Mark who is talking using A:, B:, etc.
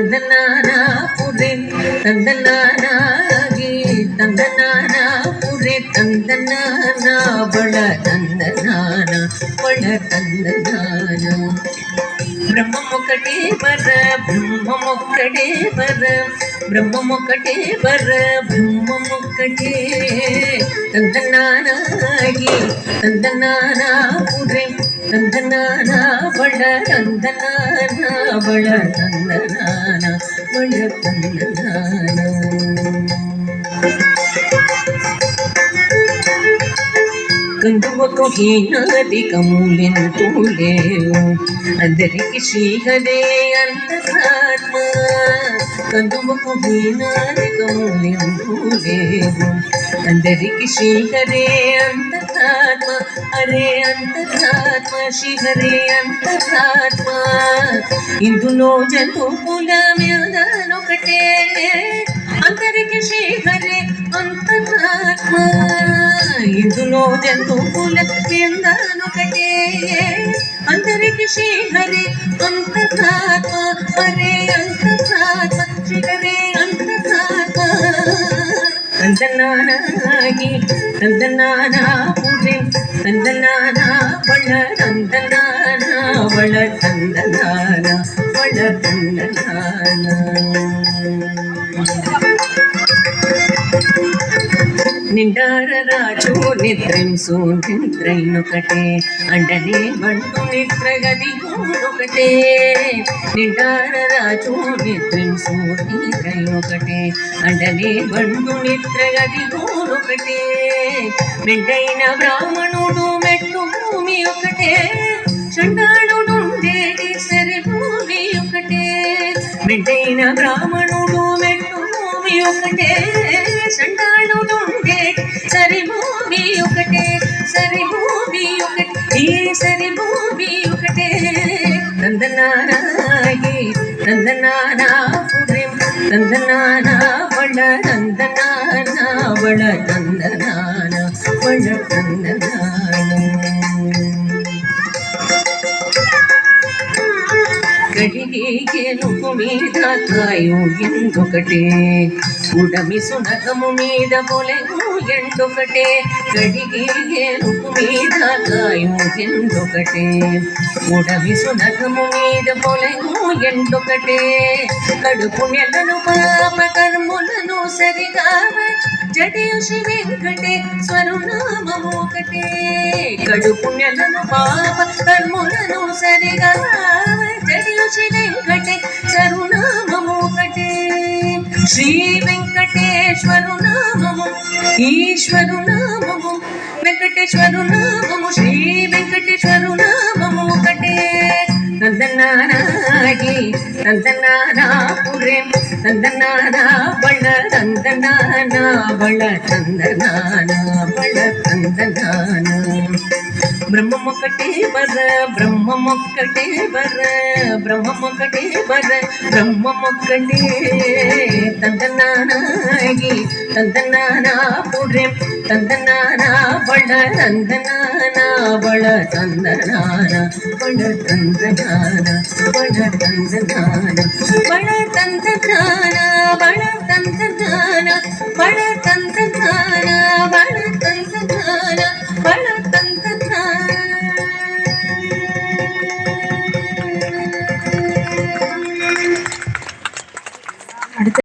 A: ತಂದನಾನ ಪುರೆ ತಂದನಾನಾಗಿ ತಂದನಾನ ಪುರೆ ತಂದನಾನ ಬಳ ತಂದನಾನ ಬಳ ತಂದನಾನ ಬ್ರಹ್ಮಮೊಕ್ಕಟೇ ಬರ ಬ್ರಹ್ಮಮೊಕ್ಕಟೇ ಬರ ಬ್ರಹ್ಮಮೊಕ್ಕಟೇ ಬರ ಬ್ರಹ್ಮಮೊಕ್ಕಟೇ ತಂದನಾನಾಗಿ ತಂದನಾನ ಪುರೆ ತಂದನಾನ ಬಳ ತಂದನಾನ ಬಳ ತಂದನಾನ ಬಳ ತಂದನಾನ కందువకు హీనాధికములెంతూ లేవు అందరికి శ్రీహరే అంతరాత్మ కందువకు హీనాధికములెంతూ లేవు అందరికి శ్రీహరే అంతరాత్మ హరే అంతరాత్మ శ్రీహరే అంతరాత్మ ఇందులో జంతువుల మీదనొకటే అందరికి శ్రీహరే అంతరాత్మ ఇందులో జంతువుల మీదనొకటే అందరికి శ్రీహరే అంతరాత్మ హరే అంతరాత్మ శ్రీహరే అంతరాత్మ ತಂದನಾನಾಗಿ ತಂದನಾನ ಪುರೆ ತಂದನಾನ ಬಳ ತಂದನಾನ ಬಳ ತಂದನಾನ ಬಳ ತಂದನಾನ నిండార రాజు నిద్రింసు నిద్రైనొకటే అండనే బంటు నిద్రగది ఒకటే నిండార రాజు నిద్రింసు నిద్రైనొకటే అండనే బంటు నిద్రగది ఒకటే మెండైన బ్రాహ్మణుడు మెట్టు భూమి ఒకటే చండాళుడుండేటి సరి భూమి ఒకటే మెండైన బ్రాహ్మణుడు మెట్టు భూమి ఒకటే చండాళుడుండే సరి భూమి ఒకటే సరి భూమి ఒకటే ఈ సరి భూమి ఒకటే నందనానాగి నందనానా పురే నందనానా బళ నందనానా బళ నందనానా బళ నందనానా గడిగే గెలుపు మీద కాయు ఎందొకటే ఉడమి సునకము మీద పొలెను ఎండొకటే గడిగే గెలుపు మీద కాయు ఎందొకటే ఉడమి సునకము మీద పొలెను ఎండొకటే కడుపు నెలను పాప కర్ములను సరిగా జడయు శ్రీ వెంకటేశ్వరు నామము ఒకటే కడుపు నెలను పాప కర్ములను సరిగా జడయు శ్రీ వెంకటేశ్వరు నామము ఒకటే శ్రీ వెంకటేశ్వరు నామము ఈశ్వరు నామము వెంకటేశ్వరు నామము శ్రీ వెంకటేశ్వరు నామము ఒకటే నందనానాగి నందనానా పురే నందనానా బళ నందనానా బళ నందనానా బళ నందనానా బ్రహ్మమొక్కటే బర బ్రహ్మమొక్కటే బర బ్రహ్మమొక్కటే బర బ్రహ్మమొక్కటే తందనానాగి తందనానా పురే తందనానా బళ నందనానా బళ తందనానా బళ తందనానా బళ తందనానా బళ తందనానా బళ తందనానా